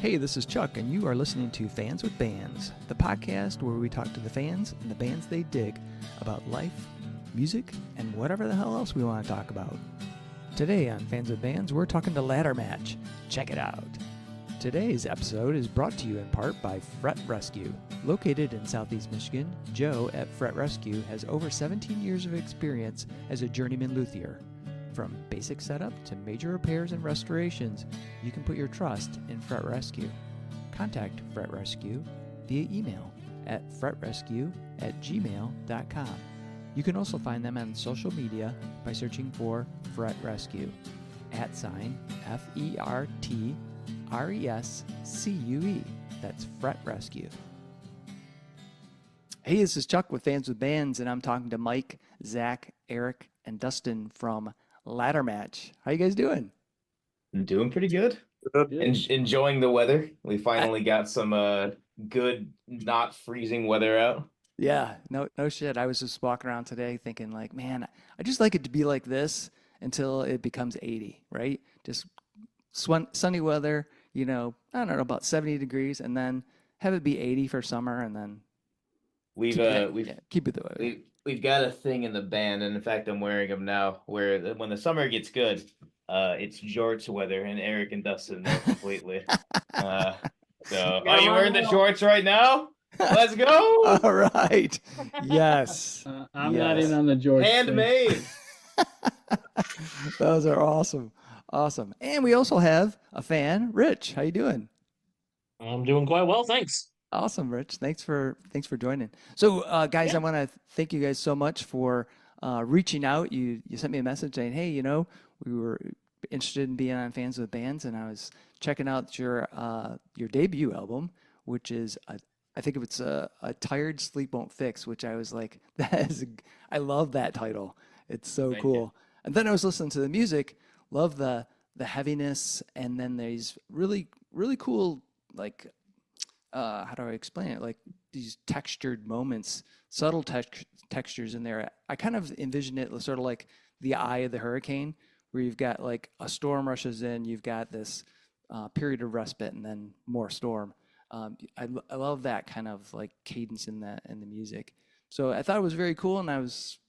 Hey, this is Chuck, and you are listening to Fans with Bands, the podcast where we talk to the fans and the bands they dig about life, music, and whatever the hell else we want to talk about. Today on Fans with Bands, we're talking to Laddermatch. Check it out. Today's episode is brought to you in part by Fret Rescue. Located in Southeast Michigan, Joe at Fret Rescue has over 17 years of experience as a journeyman luthier. From basic setup to major repairs and restorations, you can put your trust in Fret Rescue. Contact Fret Rescue via email at fretrescue@gmail.com. You can also find them on social media by searching for Fret Rescue, @FERTRESCUE. That's Fret Rescue. Hey, this is Chuck with Fans with Bands, and I'm talking to Myke, Zack, Erik, and Dustin from Laddermatch. How you guys doing? I'm doing pretty good. Enjoying the weather. We finally got some good, not freezing weather out. Yeah, no shit. I was just walking around today thinking like, man, I just like it to be like this until it becomes 80, right? Just sunny weather, I don't know, about 70 degrees, and then have it be 80 for summer, and then We've keep it the way. We've got a thing in the band, and in fact, I'm wearing them now. Where when the summer gets good, it's jorts weather, and Erik and Dustin know completely. Are you wearing the shorts right now? Let's go! All right. Yes. I'm not in on the George handmade. Those are awesome. Awesome. And we also have a fan, Rich. How you doing? I'm doing quite well, thanks. Awesome, Rich. Thanks for joining. So, guys, I want to thank you guys so much for reaching out. You sent me a message saying, "Hey, we were interested in being on Fans with Bands," and I was checking out your debut album, which is I think it's a Tired Sleep Won't Fix, which I was like, I love that title. It's so Thank cool. you. And then I was listening to the music, love the heaviness, and then there's really cool, like, how do I explain it? Like these textured moments, subtle textures in there. I kind of envision it sort of like the eye of the hurricane, where you've got like a storm rushes in, you've got this period of respite, and then more storm. I love that kind of like cadence in the music. So I thought it was very cool, and I was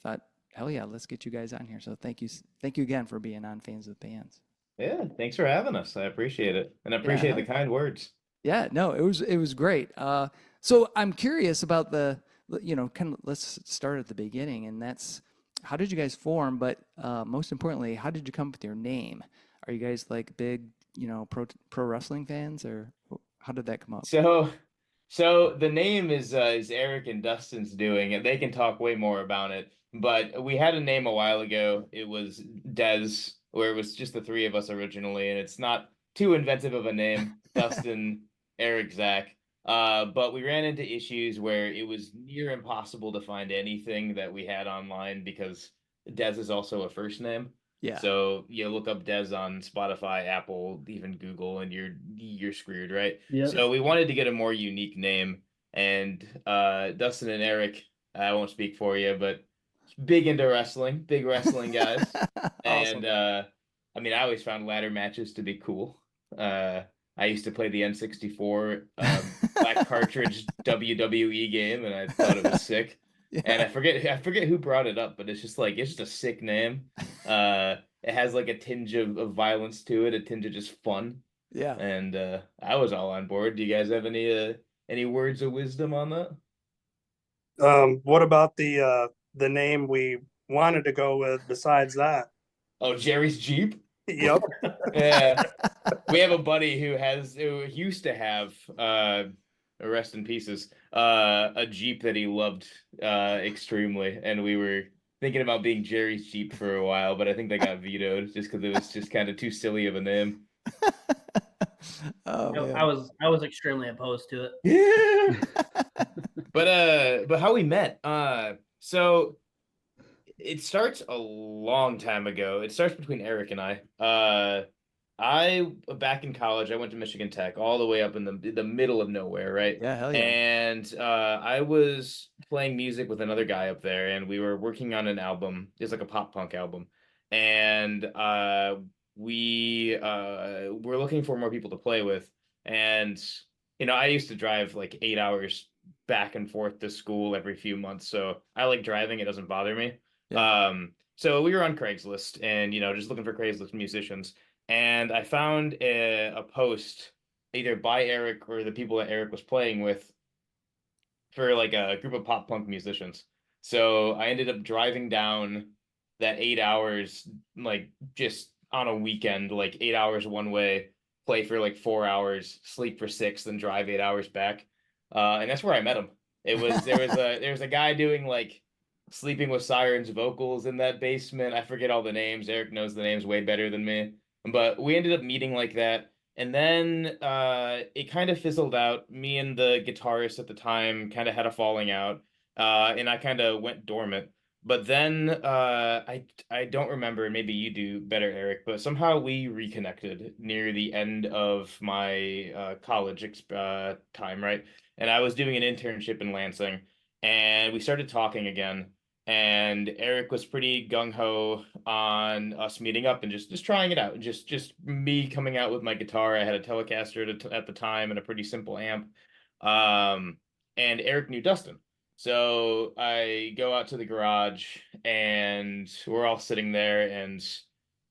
thought, hell yeah, let's get you guys on here. So thank you again for being on Fans with Bands. Yeah, thanks for having us. I appreciate it, and I appreciate the kind words. Yeah, no, it was great. So I'm curious about kind of let's start at the beginning, and that's how did you guys form? But most importantly, how did you come up with your name? Are you guys like big, pro wrestling fans, or how did that come up? So the name is Erik and Dustin's doing, and they can talk way more about it. But we had a name a while ago. It was Dez, where it was just the three of us originally, and it's not too inventive of a name. Dustin, Erik, Zack. But we ran into issues where it was near impossible to find anything that we had online because Dez is also a first name. Yeah. So you look up Dez on Spotify, Apple, even Google, and you're screwed, right? Yep. So we wanted to get a more unique name, and Dustin and Erik, I won't speak for you, but big into wrestling, big wrestling guys. Awesome. And I always found ladder matches to be cool. I used to play the N64 black cartridge WWE game, and I thought it was sick. Yeah. And I forget who brought it up, but it's just a sick name. It has like a tinge of violence to it, a tinge of just fun. Yeah. And I was all on board. Do you guys have any words of wisdom on that? What about the name we wanted to go with besides that? Oh, Jerry's Jeep? Yep. Yeah. We have a buddy who used to have rest in pieces, a Jeep that he loved extremely, and we were thinking about being Jerry's Jeep for a while, but I think they got vetoed just because it was just kind of too silly of a name. Oh, man. I was extremely opposed to it. Yeah. But how we met? So it starts a long time ago. It starts between Erik and I. Back in college, I went to Michigan Tech, all the way up in the middle of nowhere, right? Yeah, hell yeah. And I was playing music with another guy up there, and we were working on an album. It's like a pop punk album, and we were looking for more people to play with. And I used to drive like 8 hours back and forth to school every few months, so I like driving. It doesn't bother me. Yeah. So we were on Craigslist and just looking for Craigslist musicians, and I found a post either by Erik or the people that Erik was playing with for like a group of pop punk musicians. So I ended up driving down that 8 hours, like just on a weekend, like 8 hours one way, play for like 4 hours, sleep for six, then drive 8 hours back. And that's where I met him. There was a guy doing like Sleeping with Sirens vocals in that basement. I forget all the names. Erik knows the names way better than me. But we ended up meeting like that. And then it kind of fizzled out. Me and the guitarist at the time kind of had a falling out, and I kind of went dormant. But then I don't remember. Maybe you do better, Erik. But somehow we reconnected near the end of my college time, right? And I was doing an internship in Lansing, and we started talking again. And Erik was pretty gung ho on us meeting up and just trying it out. Just me coming out with my guitar. I had a Telecaster at the time and a pretty simple amp. Um, and Erik knew Dustin. So I go out to the garage and we're all sitting there, and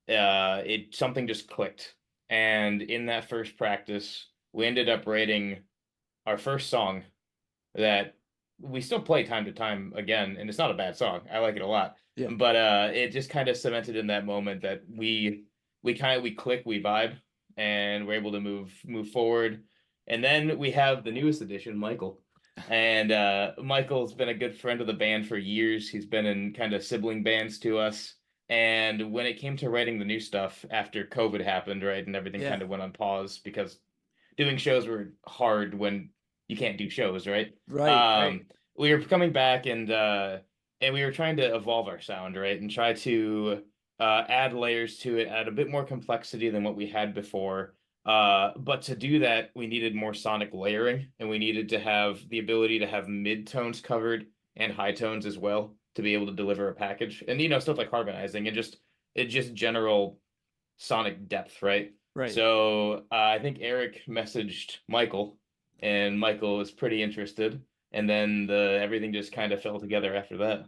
it something just clicked. And in that first practice, we ended up writing our first song that we still play time to time again, and it's not a bad song. I like it a lot. Yeah. But it just kind of cemented in that moment that we click, we vibe, and we're able to move forward. And then we have the newest addition, Michael. And Michael's been a good friend of the band for years. He's been in kind of sibling bands to us. And when it came to writing the new stuff after COVID happened, right, and everything Yeah. kind of went on pause because doing shows were hard when you can't do shows, right? Right. We were coming back, and we were trying to evolve our sound, right? And try to add layers to it, add a bit more complexity than what we had before. But to do that, we needed more sonic layering, and we needed to have the ability to have mid tones covered and high tones as well to be able to deliver a package. And stuff like harmonizing and just general sonic depth, right? Right. So I think Erik messaged Michael, and Michael was pretty interested, and then the everything just kind of fell together after that.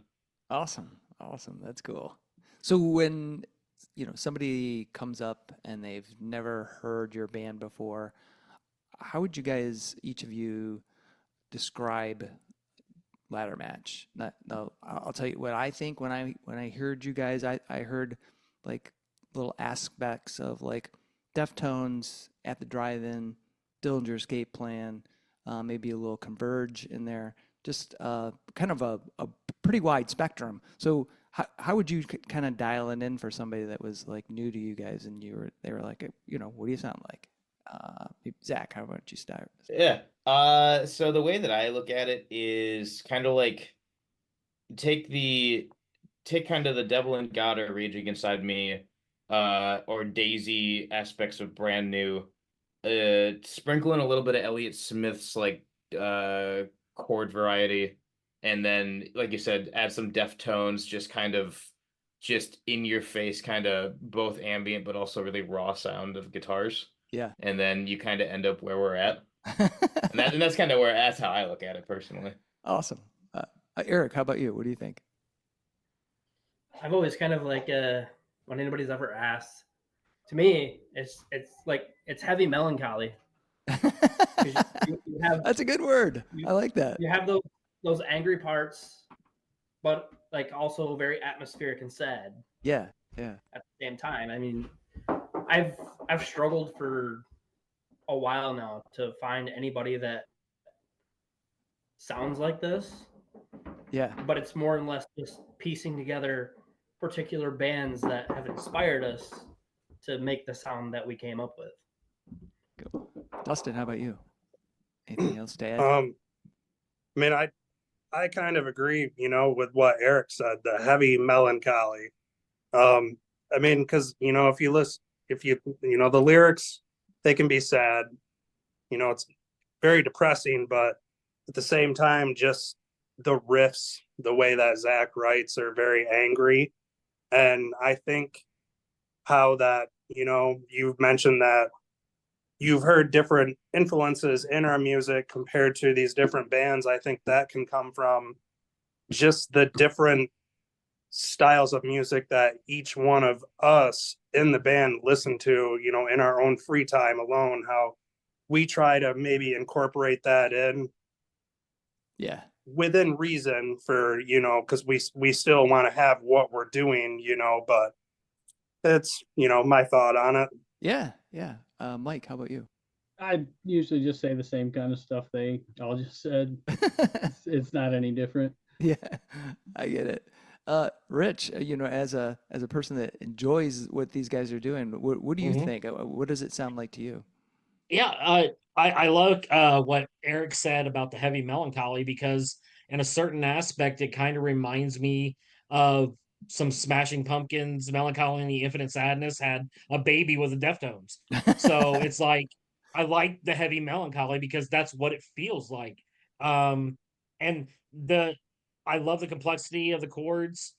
Awesome. Awesome. That's cool. So when, somebody comes up and they've never heard your band before, how would you guys, each of you, describe Ladder Match? No, I'll tell you what I think when I heard you guys. I heard like little aspects of like Deftones at the drive-in, Dillinger Escape Plan, maybe a little Converge in there. Just kind of a pretty wide spectrum. So how would you kind of dial it in for somebody that was like new to you guys and they were like, what do you sound like? Zach, how about you start? Yeah. So the way that I look at it is kind of like take the take kind of the Devil and God are raging inside me, or Daisy aspects of Brand New, sprinkle in a little bit of Elliott Smith's like uh chord variety, and then like you said, add some Deftones, just in your face, kind of both ambient but also really raw sound of guitars, Yeah. and then you kind of end up where we're at, and that's kind of where that's how I look at it personally. Awesome. Erik, how about you? What do you think? I've always kind of like when anybody's ever asked, to me, it's like it's heavy melancholy. 'Cause you have That's a good word. you, I like that. you have those angry parts, but like also very atmospheric and sad Yeah. Yeah. at the same time. I mean, I've I've struggled for a while now to find anybody that sounds like this, Yeah. but it's more and less just piecing together particular bands that have inspired us to make the sound that we came up with. Cool. Dustin, how about you? Anything else to add? I mean, I kind of agree, with what Erik said, the heavy melancholy. I mean, because if you listen, the lyrics, they can be sad. It's very depressing, but at the same time, just the riffs, the way that Zack writes, are very angry. And I think how that, you've mentioned that, you've heard different influences in our music compared to these different bands. I think that can come from just the different styles of music that each one of us in the band listen to, you know, in our own free time alone, how we try to maybe incorporate that in Yeah. within reason for, you know, because we still want to have what we're doing, you know, but it's, you know, my thought on it. Yeah. Yeah. Myke, how about you? I usually just say the same kind of stuff they all just said. It's not any different. Yeah, I get it. Rich, you know, as a person that enjoys what these guys are doing, what do you Mhm. think? What does it sound like to you? Yeah, I like what Erik said about the heavy melancholy because, in a certain aspect, it kind of reminds me of some Smashing Pumpkins. Melancholy and the Infinite Sadness had a baby with the Deftones, so it's like I like the heavy melancholy because that's what it feels like. And the I love the complexity of the chords.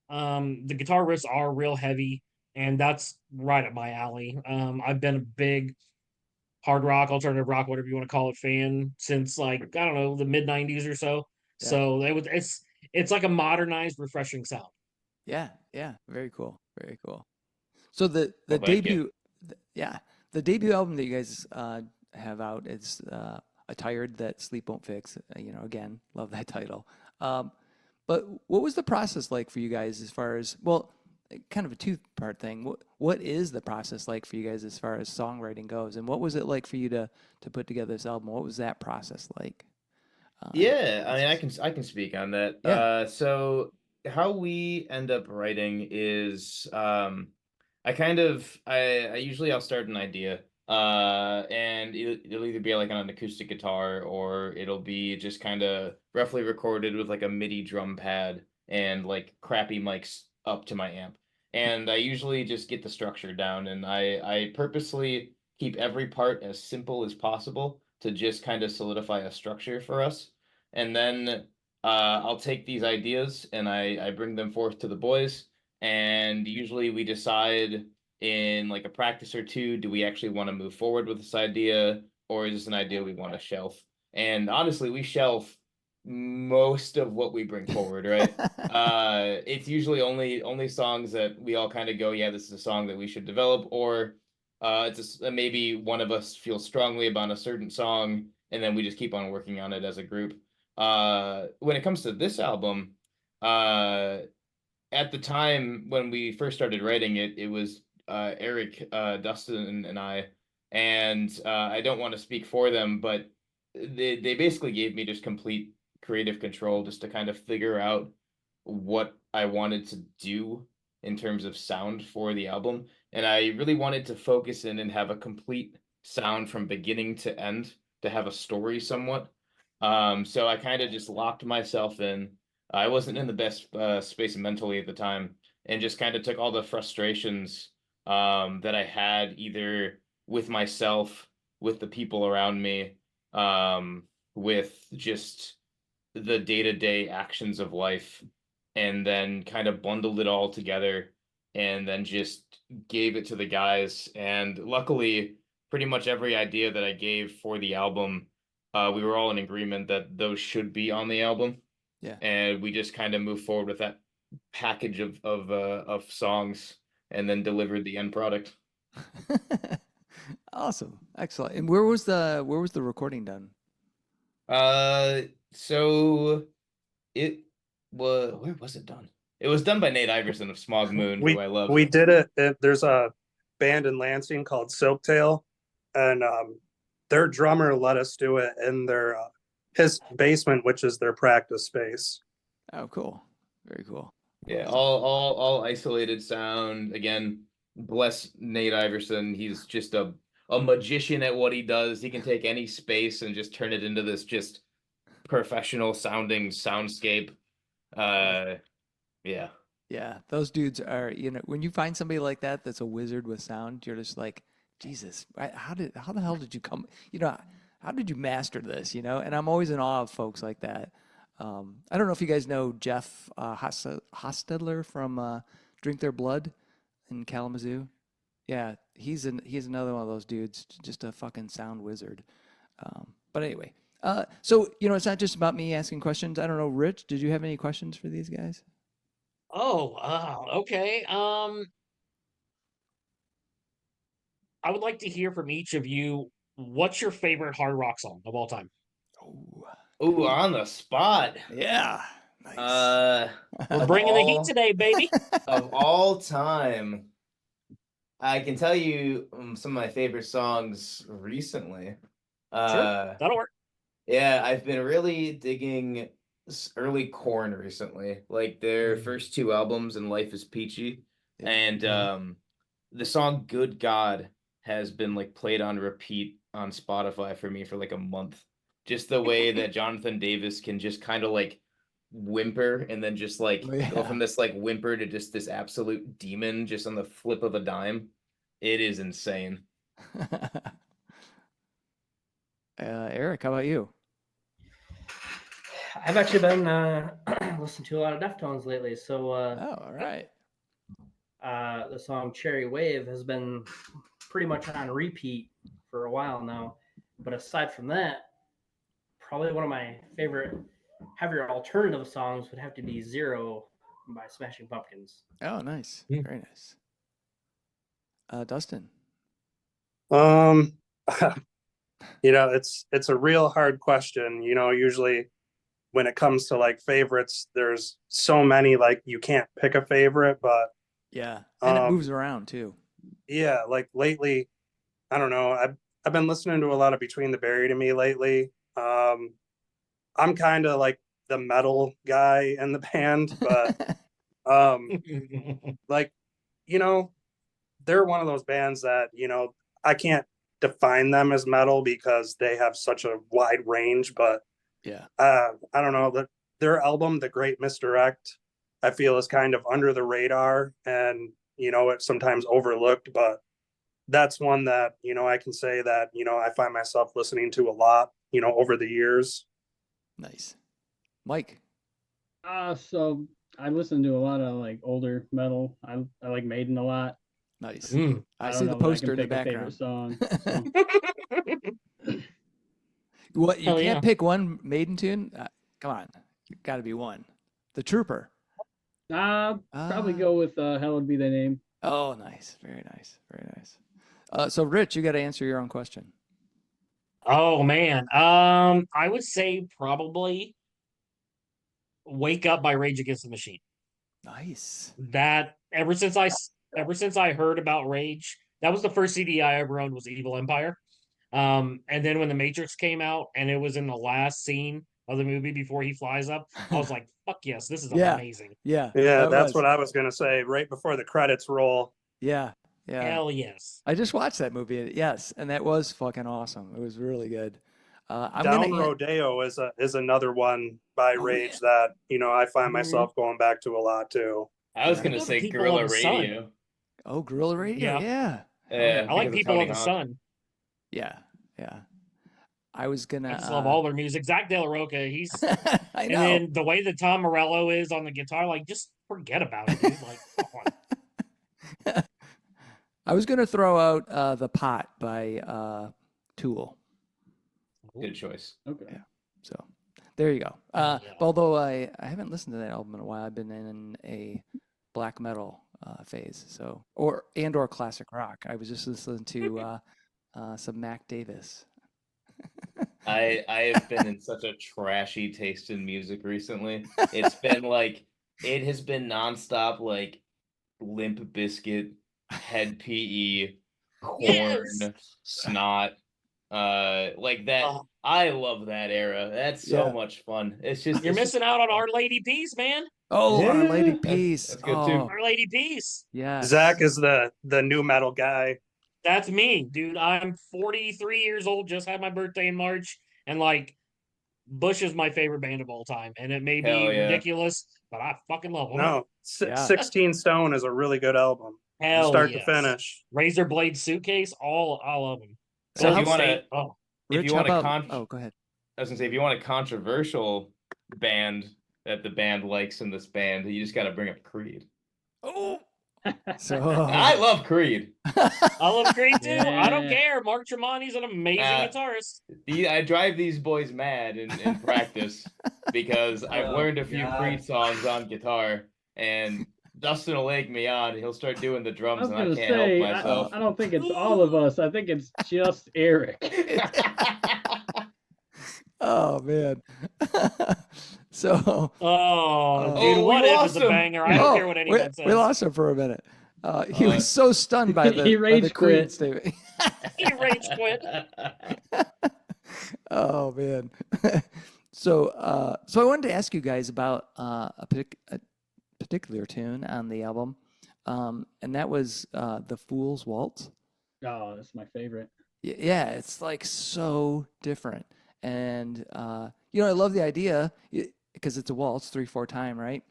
The guitar riffs are real heavy, and that's right up my alley. I've been a big hard rock, alternative rock, whatever you want to call it, fan since like I don't know the mid '90s or so. Yeah. So it's like a modernized, refreshing sound. Yeah, yeah, very cool, very cool. So the Well, thank you. debut, yeah, the debut album that you guys have out is "A Tired That Sleep Won't Fix." You know, again, love that title. Um, but what was the process like for you guys as far as well, kind of a two-part thing. What is the process like for you guys as far as songwriting goes, and what was it like for you to put together this album? What was that process like? Yeah, I mean, I can speak on that. Yeah. So how we end up writing is I usually I'll start an idea. And it'll either be like on an acoustic guitar or it'll be just kind of roughly recorded with like a MIDI drum pad and like crappy mics up to my amp. And I usually just get the structure down and I purposely keep every part as simple as possible to just kind of solidify a structure for us. And then I'll take these ideas and I bring them forth to the boys. And usually we decide in like a practice or two, do we actually want to move forward with this idea or is this an idea we want to shelf? And honestly, we shelf most of what we bring forward, right? It's usually only songs that we all kind of go, yeah, this is a song that we should develop, or maybe one of us feels strongly about a certain song, and then we just keep on working on it as a group. When it comes to this album, uh, at the time when we first started writing it, it was Erik, Dustin, and I. And I don't want to speak for them, but they basically gave me just complete creative control just to kind of figure out what I wanted to do in terms of sound for the album. And I really wanted to focus in and have a complete sound from beginning to end to have a story somewhat. So I kind of just locked myself in. I wasn't in the best space mentally at the time, and just kind of took all the frustrations that I had either with myself, with the people around me, with just the day-to-day actions of life, and then kind of bundled it all together, and then just gave it to the guys. And luckily, pretty much every idea that I gave for the album, we were all in agreement that those should be on the album Yeah. and we just kind of moved forward with that package of songs and then delivered the end product. Awesome. Excellent. And where was the recording done? So it was where was it done? It was done by Nate Iverson of Smog Moon, who I love. We did it. There's a band in Lansing called Soaptail, and their drummer let us do it in their his basement, which is their practice space. Oh, cool. Very cool. Yeah, all isolated sound. Again, bless Nate Iverson. He's just a magician at what he does. He can take any space and just turn it into this just professional sounding soundscape. Yeah. Yeah, those dudes are, you know, when you find somebody like that that's a wizard with sound, you're just like, Jesus, how the hell did you come, you know, how did you master this, you know? And I'm always in awe of folks like that. I don't know if you guys know Jeff Hostetler from Drink Their Blood in Kalamazoo. Yeah, he's another one of those dudes, just a fucking sound wizard. But anyway, so it's not just about me asking questions. I don't know, Rich, did you have any questions for these guys? Oh, okay. I would like to hear from each of you. What's your favorite hard rock song of all time? Oh, Ooh, on the spot. yeah, nice. We're Of bringing the heat all- today, baby. Of all time, I can tell you some of my favorite songs recently. Sure, that'll work. Yeah, I've been really digging early Corn recently, like their first two albums and Life is Peachy. Yeah. And the song Good God has been like played on repeat on Spotify for me for like a month. Just the way that Jonathan Davis can just kind of like whimper and then just like Oh, yeah. go from this like whimper to just this absolute demon just on the flip of a dime. It is insane. Erik, how about you? I've actually been listening to a lot of Deftones lately. So Oh, all right. the song Cherry Wave has been pretty much on repeat for a while now. But aside from that, probably one of my favorite heavier alternative songs would have to be Zero by Smashing Pumpkins. Oh, nice. Hmm. Very nice. Dustin. It's a real hard question. Usually when it comes to like favorites, there's so many, like you can't pick a favorite, but Yeah, and it moves around too. yeah, like lately, I don't know. I've been listening to a lot of Between the Buried and Me lately. I'm kind of like the metal guy in the band, but like, they're one of those bands that, I can't define them as metal because they have such a wide range, but Yeah. I don't know, their album, The Great Misdirect, I feel is kind of under the radar and, it's sometimes overlooked, but that's one that, I can say that, I find myself listening to a lot, over the years. Nice. Myke. So I listen to a lot of like older metal. I like Maiden a lot. Nice. I I don't see know the that I poster can in the pick a favorite background. song. So. What, you Hell can't yeah. pick one Maiden tune? Come on, got to be one. The Trooper. Probably go with Hell Would Be the Name. Oh, nice. Very nice. Very nice. So Rich, you got to answer your own question. Oh man. I would say probably Wake Up by Rage Against the Machine. Nice. That ever since I heard about Rage, that was the first CD I ever owned was Evil Empire. And then when The Matrix came out and it was in the last scene of the movie before he flies up, I was like, fuck yes, this is Yeah. amazing. Yeah. Yeah, that's what I was going to say right before the credits roll. Yeah. Yeah. Hell yes. I just watched that movie. Yes, and that was fucking awesome. It was really good. Down Rodeo is another one by Rage that I find myself going back to a lot too. I was Yeah. gonna Go to say People Guerrilla of the Sun. Radio. Oh, Guerrilla Radio. Yeah. Yeah. Yeah, I like because of People Tony of the Hawk. Sun. Yeah. Yeah. I was gonna. I just love all their music. Zach De La Roca, he's I and know. then the way that Tom Morello is on the guitar, like just forget about it, dude. Like, come on. I was gonna throw out "The Pot" by Tool. Good choice. Okay. Yeah. So there you go. Yeah. Although I haven't listened to that album in a while. I've been in a black metal phase, so or classic rock. I was just listening to some Mac Davis. I have been in such a trashy taste in music recently. It's been like it has been nonstop like Limp Bizkit, Head PE, Corn, Yes! Snot, like that. Oh. I love that era. That's so Yeah. much fun. It's just You're it's just missing out on Our Lady Peace, man. Oh, Our Lady Yeah, Peace. that's good too. Our Lady Peace. Yes. Zach is the new metal guy. That's me, dude. I'm 43 years old, just had my birthday in March, and like Bush is my favorite band of all time. And it may be Hell yeah. ridiculous, but I fucking love them. No, Yeah. 16 Stone is a really good album. Hell Start yes. to finish. Razor Blade Suitcase, all of them. So if how you want to, Oh, if Rich, you how want about? to, Oh, go ahead. I was gonna say if you want a controversial band that the band likes in this band, you just got to bring up Creed. Oh, So I love Creed. I love Creed too. I don't Yeah. care. Mark Tremonti's an amazing guitarist. I drive these boys mad in practice because I've Oh, learned a few God. Creed songs on guitar, and Dustin will egg me on. He'll start doing the I drums, was and I gonna can't help say, myself. I don't think it's all of us. I think it's just Erik. oh man. So Oh, Oh. dude, Oh, we what if lost it's a him. banger? I don't care what anyone we says. lost him for a minute. He Uh, was so stunned by He the rage Creed quit. statement. He rage quit. Oh man. So I wanted to ask you guys about a particular tune on the album, and that was "The Fool's Waltz." Oh, that's my favorite. Yeah, it's like so different, and I love the idea because it's a waltz, 3/4 time, right?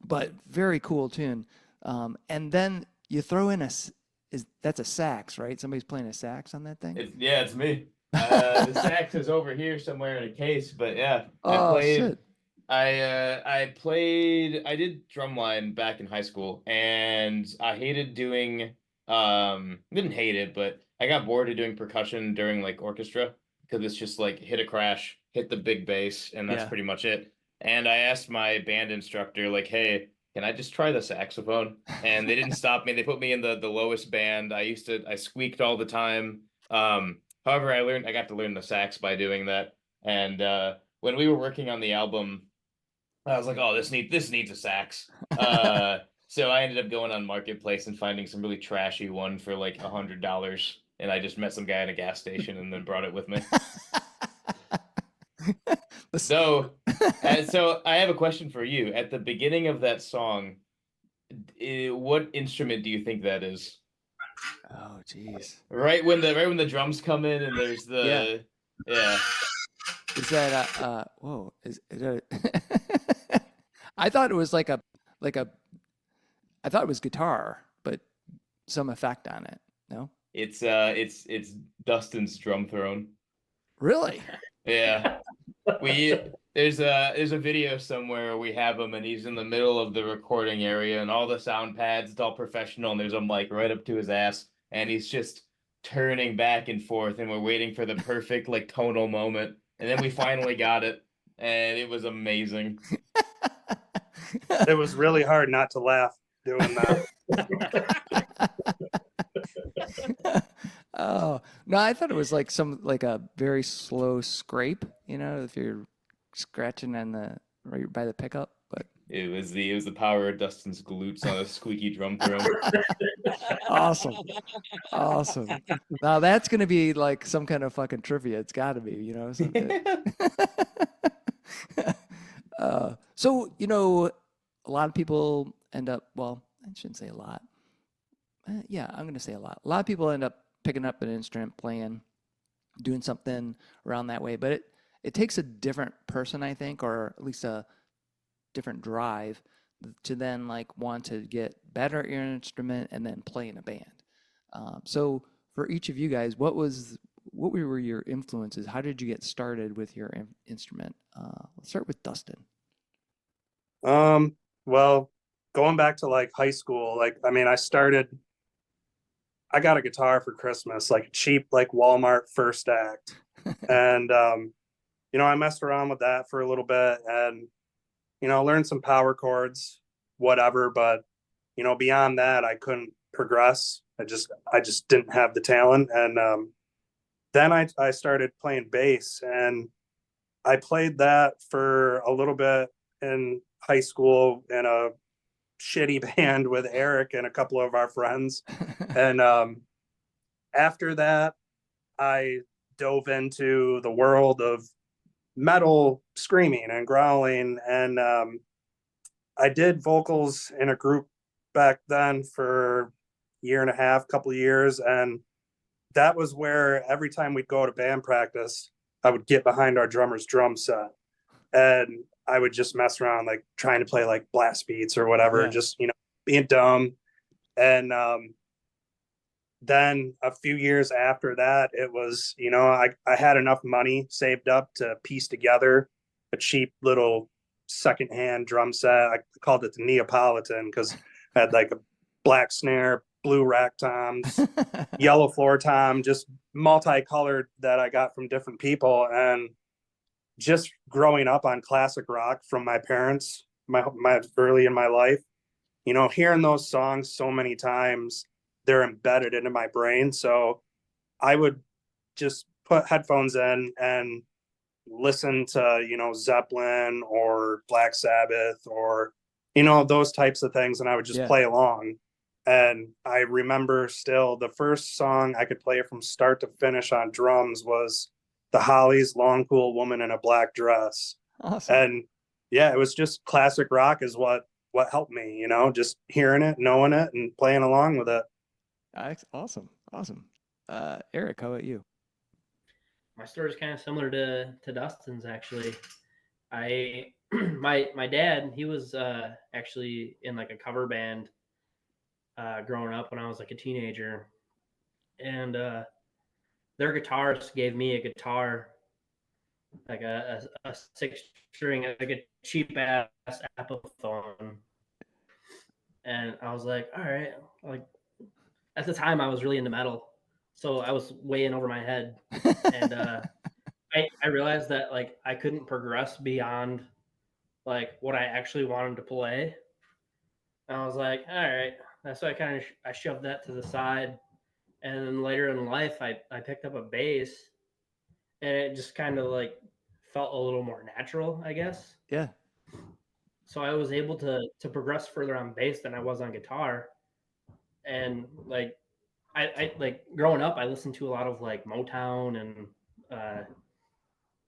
But very cool tune. And then you throw in that's a sax, right? Somebody's playing a sax on that thing. It's me. The sax is over here somewhere in a case, but yeah, Oh shit! I did drumline back in high school, and I hated doing didn't hate it, but I got bored of doing percussion during like orchestra because it's just like hit a crash, hit the big bass, and that's Yeah. pretty much it. And I asked my band instructor, like, hey, can I just try the saxophone? And they didn't stop me. They put me in the lowest band. I squeaked all the time. However, I got to learn the sax by doing that. And when we were working on the album, I was like, oh, this needs a sax. So I ended up going on Marketplace and finding some really trashy one for like $100, and I just met some guy in a gas station and then brought it with me. So I have a question for you. At the beginning of that song, what instrument do you think that is? Oh jeez. Right when the drums come in and there's the yeah. Is that whoa, is it I thought it was like a I thought it was guitar, but some effect on it. No? It's Dustin's drum throne. Really? Yeah. We there's a video somewhere where we have him and he's in the middle of the recording area and all the sound pads, it's all professional, and there's a mic right up to his ass and he's just turning back and forth and we're waiting for the perfect like tonal moment. And then we finally got it and it was amazing. It was really hard not to laugh doing that. Oh no, I thought it was like like a very slow scrape, if you're scratching on the right by the pickup. But It was the power of Dustin's glutes on a squeaky drum throne. awesome. Now that's gonna be like some kind of fucking trivia. It's gotta be, something. So, a lot of people end up, well, I shouldn't say a lot. Yeah, I'm going to say a lot. A lot of people end up picking up an instrument, playing, doing something around that way. But it takes a different person, I think, or at least a different drive to then like want to get better at your instrument and then play in a band. So for each of you guys, what were your influences? How did you get started with your instrument? Let's start with Dustin. Well, going back to like high school, I got a guitar for Christmas, like cheap, like Walmart first act. And, I messed around with that for a little bit and, learned some power chords, whatever. But, beyond that, I couldn't progress. I just didn't have the talent. And, then I started playing bass and I played that for a little bit in high school in a shitty band with Erik and a couple of our friends. And after that, I dove into the world of metal screaming and growling. And I did vocals in a group back then for a year and a half, couple of years. And that was where every time we'd go to band practice, I would get behind our drummer's drum set. And I would just mess around, like trying to play like blast beats or whatever, Yeah. just, being dumb. And then a few years after that, it was, I had enough money saved up to piece together a cheap little secondhand drum set. I called it the Neapolitan because I had like black snare, blue rack toms, yellow floor tom, just multicolored that I got from different people. And just growing up on classic rock from my parents, my early in my life, hearing those songs so many times, they're embedded into my brain. So I would just put headphones in and listen to, Zeppelin or Black Sabbath or, those types of things. And I would just play along. And I remember still the first song I could play from start to finish on drums was the Hollies' Long Cool Woman in a Black Dress. Awesome. And yeah, it was just classic rock is what helped me, just hearing it, knowing it, and playing along with it. Awesome. Erik, how about you? My story is kind of similar to Dustin's, actually. My dad, he was actually in like a cover band growing up when I was like a teenager, and their guitarist gave me a guitar, like a 6-string, like a cheap ass Epiphone, and I was like, all right, like at the time I was really into metal, so I was way in over my head, and I realized that like I couldn't progress beyond like what I actually wanted to play. And I was like, all right. So I shoved that to the side. And then later in life, I picked up a bass, and it just kind of like felt a little more natural, I guess. Yeah. So I was able to progress further on bass than I was on guitar. And like I like growing up, I listened to a lot of like Motown and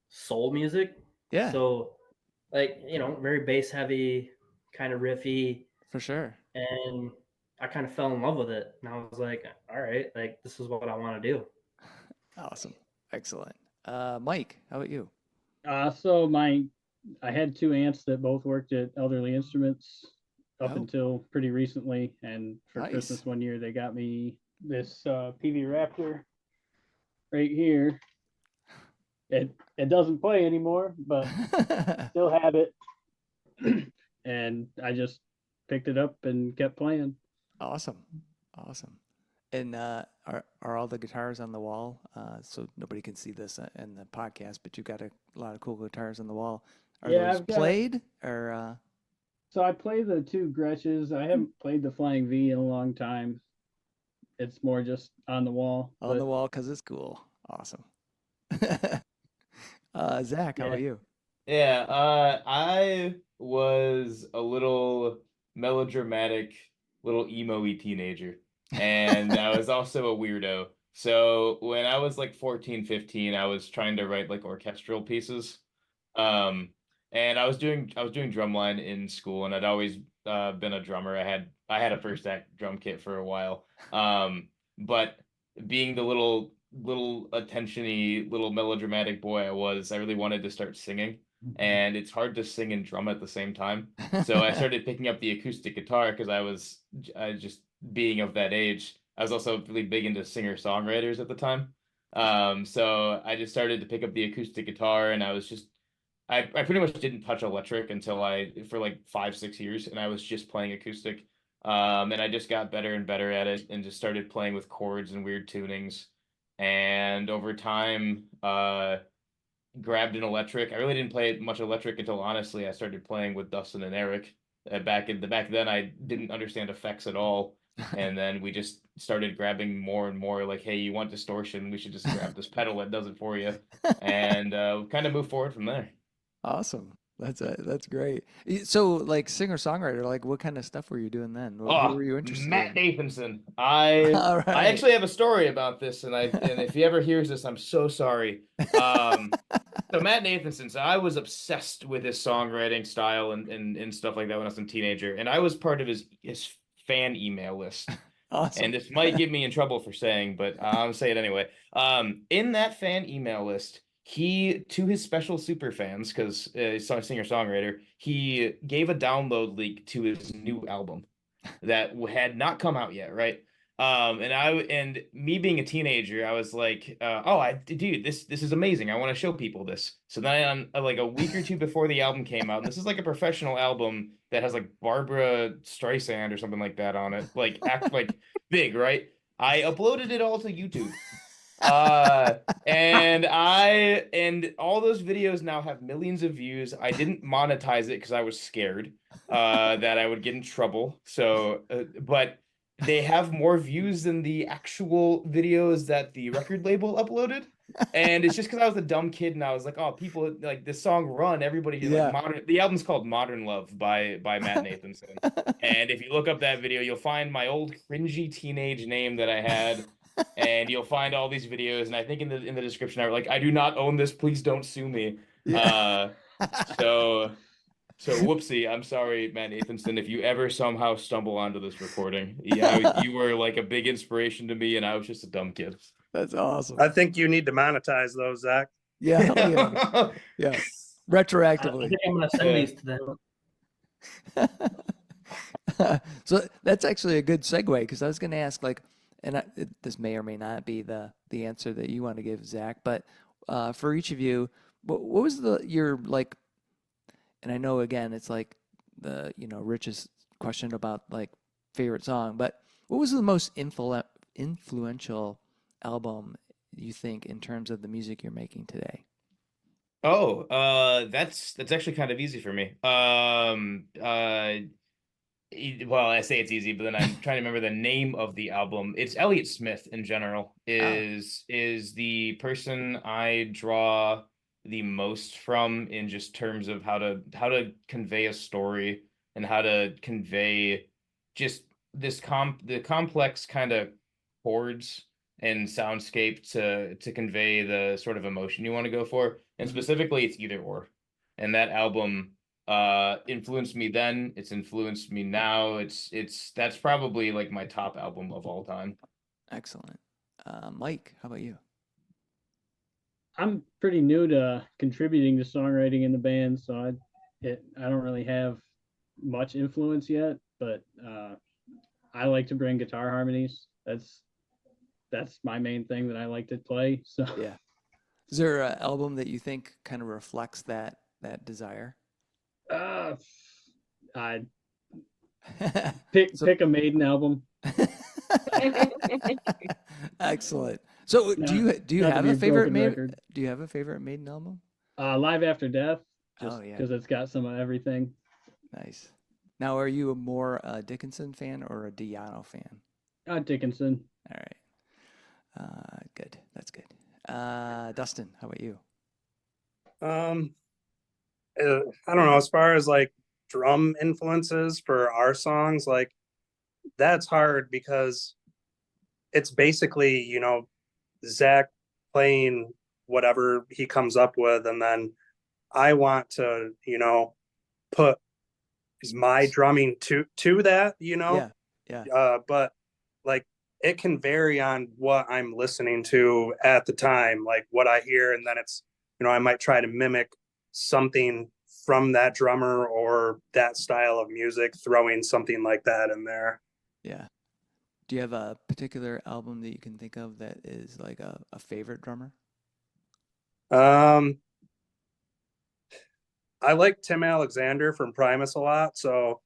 soul music. Yeah. So like, very bass heavy, kind of riffy. For sure. And I kind of fell in love with it. And I was like, all right, like this is what I want to do. Awesome. Excellent. Myke, how about you? So I had two aunts that both worked at Elderly Instruments up until pretty recently, and for Christmas one year they got me this PV Raptor right here. It doesn't play anymore, but still have it. And I just picked it up and kept playing. Awesome. And are all the guitars on the wall? So nobody can see this in the podcast, but you've got a lot of cool guitars on the wall. Are those played or? So I play the two Gretches. I haven't played the Flying V in a long time. It's more just on the wall. On the wall because it's cool. Awesome. Zach, how about you? Yeah, I was a little melodramatic, little emo-y teenager, and I was also a weirdo. So when I was like 14, 15, I was trying to write like orchestral pieces. And I was doing drumline in school, and I'd always been a drummer. I had a first act drum kit for a while. But being the little attention-y, little melodramatic boy I really wanted to start singing. And it's hard to sing and drum at the same time. So I started picking up the acoustic guitar because I was just being of that age. I was also really big into singer-songwriters at the time. So I just started to pick up the acoustic guitar, and I pretty much didn't touch electric until for like 5-6 years, and I was just playing acoustic. And I just got better and better at it, and just started playing with chords and weird tunings. And over time, grabbed an electric. I really didn't play much electric until honestly I started playing with Dustin and Erik. Back then, I didn't understand effects at all, and then we just started grabbing more and more. Like, hey, you want distortion? We should just grab this pedal that does it for you, and kind of move forward from there. Awesome. That's great. So, like singer-songwriter, like what kind of stuff were you doing then? Who were you interested Matt in? Nathanson. I actually have a story about this, and if he ever hears this, I'm so sorry. So Matt Nathanson, so I was obsessed with his songwriting style and stuff like that when I was a teenager, and I was part of his fan email list. Awesome. And this might get me in trouble for saying, but I'll say it anyway. In that fan email list, he, to his special super fans, because he's a singer-songwriter, he gave a download link to his new album that had not come out yet, right? And me being a teenager, I was like, dude, this is amazing. I want to show people this. So then like a week or two before the album came out, and this is like a professional album that has like Barbara Streisand or something like that on it, like act like big, right? I uploaded it all to YouTube. And all those videos now have millions of views. I didn't monetize it because I was scared that I would get in trouble. So, but they have more views than the actual videos that the record label uploaded. And it's just because I was a dumb kid and I was like, oh, people like this song Run, everybody like Yeah. modern. The album's called Modern Love by Matt Nathanson. And if you look up that video, you'll find my old cringy teenage name that I had, and you'll find all these videos. And I think in the description, I was like, I do not own this. Please don't sue me. Yeah. So whoopsie. I'm sorry, Matt Nathanson, if you ever somehow stumble onto this recording. Yeah, you were like a big inspiration to me, and I was just a dumb kid. That's awesome. I think you need to monetize those, Zach. Yeah, hell yeah. Yeah. I Retroactively. think I'm gonna send these to them. So that's actually a good segue because I was going to ask, like, and this may or may not be the answer that you want to give, Zach, but for each of you, what was your like, and I know again it's like the Rich's question about like favorite song, but what was the most influential album you think in terms of the music you're making today? Oh, that's actually kind of easy for me. Well, I say it's easy, but then I'm trying to remember the name of the album. It's Elliott Smith in general is the person I draw the most from in just terms of how to convey a story and how to convey just the complex kind of chords and soundscape to convey the sort of emotion you want to go for. And specifically it's Either Or. And that album influenced me then, it's influenced me now. That's probably like my top album of all time. Excellent. Myke, how about you? I'm pretty new to contributing to songwriting in the band, so I don't really have much influence yet, but I like to bring guitar harmonies. That's my main thing that I like to play. So Yeah. Is there an album that you think kind of reflects that desire? I pick a Maiden album. Excellent. So do you not to have be a a favorite broken record. Do you have a favorite Maiden album? Live After Death, just Oh, yeah. because it's got some of everything. Nice. Now, are you a more Dickinson fan or a Diano fan? Dickinson. All right. Good. That's good. Dustin, how about you? I don't know, as far as like drum influences for our songs, like that's hard because it's basically, Zach playing whatever he comes up with, and then I want to, put my drumming to that, Yeah. Yeah. but like it can vary on what I'm listening to at the time, like what I hear, and then it's, I might try to mimic something from that drummer or that style of music, throwing something like that in there. Yeah. Do you have a particular album that you can think of that is like a favorite drummer? I like Tim Alexander from Primus a lot, so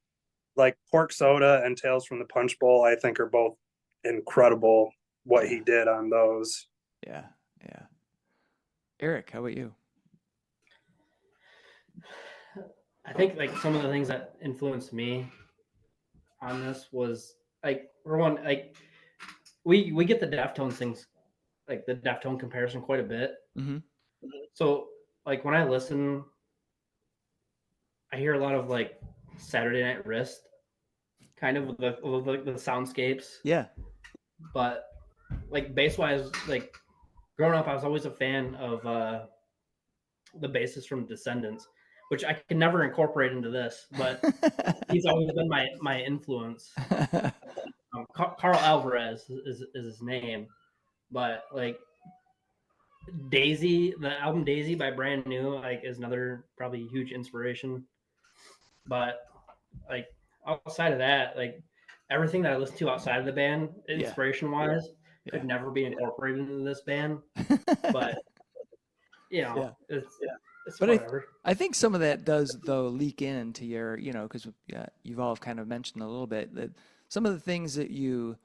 like Pork Soda and Tales from the Punch Bowl, I think are both incredible what he did on those. Yeah. Yeah. Erik, how about you? I think like some of the things that influenced me on this was like, for one, like we get the Deftones things, like the Deftone comparison quite a bit. Mm-hmm. So like when I listen, I hear a lot of like Saturday Night Wrist, kind of with the soundscapes. Yeah. But like bass wise, like growing up, I was always a fan of the bassist from Descendants, which I can never incorporate into this, but he's always been my influence. Carl Alvarez is his name, but like Daisy, the album Daisy by Brand New, like is another probably huge inspiration. But like outside of that, like everything that I listen to outside of the band, inspiration wise, could Yeah. never be incorporated into this band. But you know, Yeah. it's But whatever. I think some of that does though leak into your, you know, because you've all kind of mentioned a little bit that some of the things that you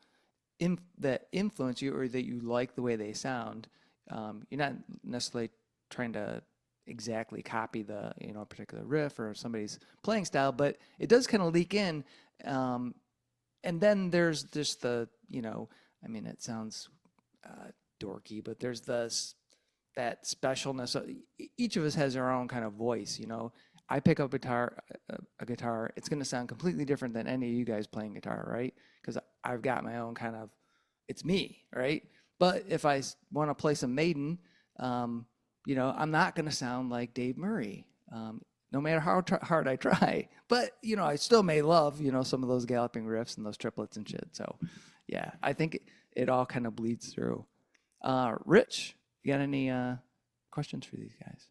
that influence you or that you like the way they sound, you're not necessarily trying to exactly copy the, you know, particular riff or somebody's playing style, but it does kind of leak in. And then there's just the, you know, I mean, it sounds dorky, but there's that specialness. Each of us has our own kind of voice, you know. I pick up a guitar, it's going to sound completely different than any of you guys playing guitar, right? Because I've got my own kind of, it's me, right? But if I want to play some Maiden, you know, I'm not going to sound like Dave Murray, no matter how hard I try. But, you know, I still may love, you know, some of those galloping riffs and those triplets and shit. So, yeah, I think it all kind of bleeds through. Rich, you got any questions for these guys?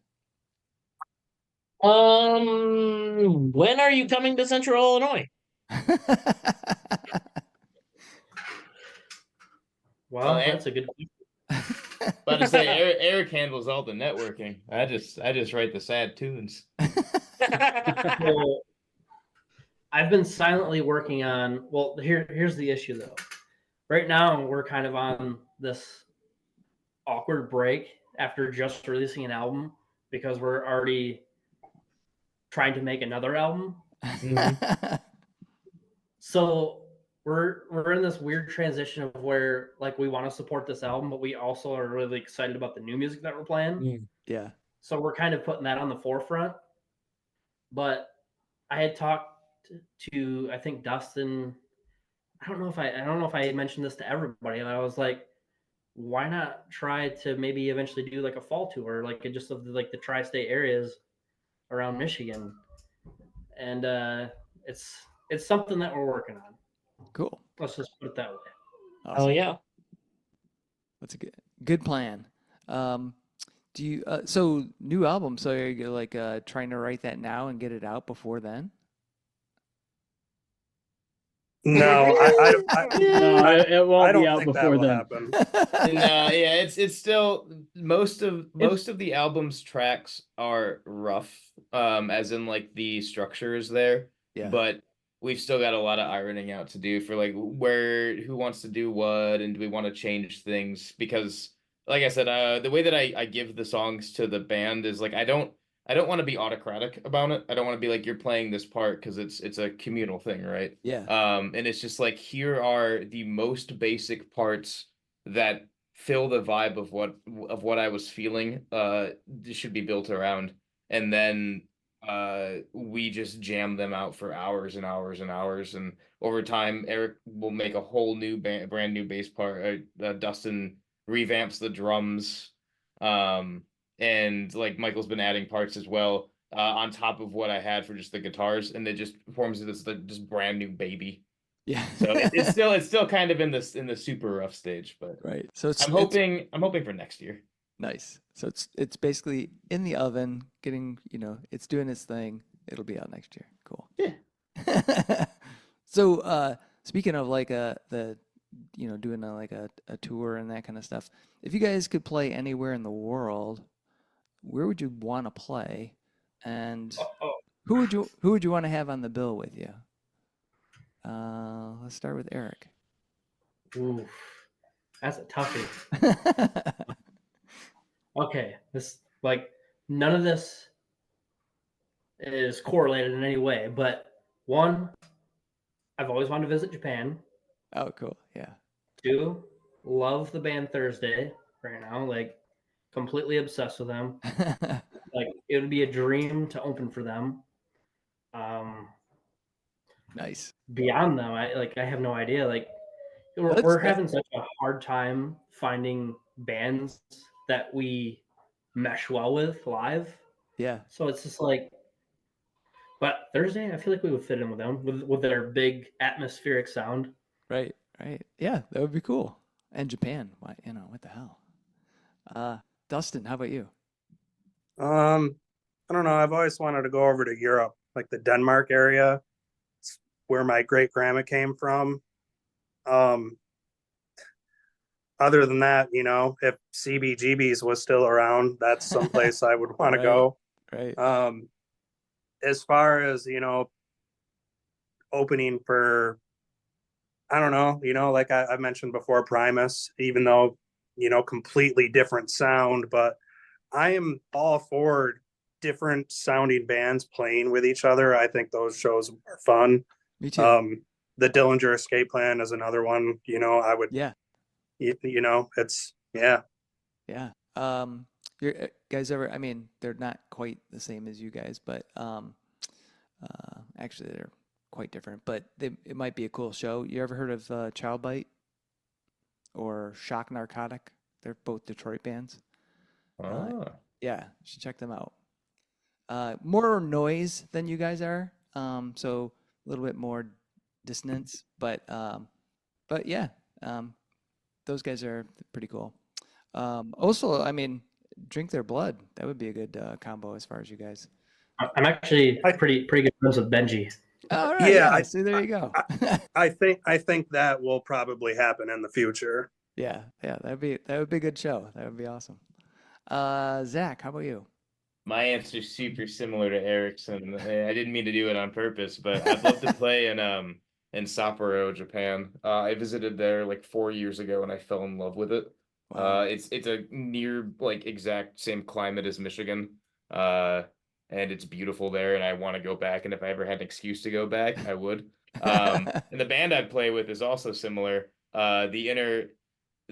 When are you coming to Central Illinois? Well, that's a good question. About to say, Erik handles all the networking. I just write the sad tunes. So, I've been silently working on. Well, here's the issue though. Right now, we're kind of on this awkward break after just releasing an album because we're already trying to make another album. So we're in this weird transition of where like we want to support this album, but we also are really excited about the new music that we're playing. Yeah. So we're kind of putting that on the forefront. But I had talked to I think Dustin. I don't know if I mentioned this to everybody. And I was like, why not try to maybe eventually do like a fall tour, like just of like the tri-state areas around Michigan, and it's something that we're working on. Cool. Let's just put it that way. Awesome. Oh yeah, that's a good plan. Do you so new album? So are you like trying to write that now and get it out before then? No, No, it won't I be don't out think that before will then. happen. No, yeah, it's still most of the album's tracks are rough, as in like the structure is there, Yeah. but we've still got a lot of ironing out to do for like who wants to do what, and do we want to change things? Because like I said, the way that I give the songs to the band is like I don't want to be autocratic about it. I don't want to be like you're playing this part because it's a communal thing, right? Yeah. And it's just like here are the most basic parts that fill the vibe of what I was feeling. This should be built around, and then we just jam them out for hours and hours and hours. And over time, Erik will make a whole new brand new bass part. Dustin revamps the drums. And like Michael's been adding parts as well on top of what I had for just the guitars, and it just forms this just brand new baby. Yeah. So it's still kind of in the super rough stage, but right. So I'm hoping for next year. Nice. So it's basically in the oven, getting, you know, it's doing its thing. It'll be out next year. Cool. Yeah. So speaking of like the you know, doing like a tour and that kind of stuff, if you guys could play anywhere in the world, where would you want to play, and who would you want to have on the bill with you? Let's start with Erik. Ooh, that's a toughie. Okay, this like none of this is correlated in any way, but one, I've always wanted to visit Japan. Oh, cool. Yeah. Two, love the band Thursday right now, like completely obsessed with them. Like it would be a dream to open for them. Nice. Beyond them, I have no idea. Like we're having such a hard time finding bands that we mesh well with live. Yeah. So it's just like, but Thursday, I feel like we would fit in with them with their big atmospheric sound. Right. Right. Yeah, that would be cool. And Japan, why, you know, what the hell? Dustin, how about you? I don't know. I've always wanted to go over to Europe, like the Denmark area. It's where my great grandma came from. Um, other than that, you know, if CBGB's was still around, that's someplace I would want to go. Right. As far as, you know, opening for, I don't know, you know, like I mentioned before, Primus, even though, you know, completely different sound, but I am all for different sounding bands playing with each other. I think those shows are fun. Me too. The Dillinger Escape Plan is another one, you know, I would, Yeah. you know, it's, yeah. Yeah. You guys ever, I mean, they're not quite the same as you guys, but actually they're quite different, but it might be a cool show. You ever heard of Child Bite or Shock Narcotic? They're both Detroit bands. Ah. Yeah, you should check them out. More noise than you guys are, so a little bit more dissonance, but yeah, um, those guys are pretty cool. Also, I mean, Drink Their Blood. That would be a good combo as far as you guys. I'm actually I, pretty good friends with Benji. All right, yeah, yeah. See, there you go. I think that will probably happen in the future. Yeah, yeah. That would be a good show. That would be awesome. Zach, how about you? My answer's super similar to Eric's, and I didn't mean to do it on purpose, but I'd love to play in Sapporo, Japan. I visited there like 4 years ago, and I fell in love with it. Wow. It's a near like exact same climate as Michigan, uh, and it's beautiful there, and I want to go back. And if I ever had an excuse to go back, I would. And the band I'd play with is also similar. The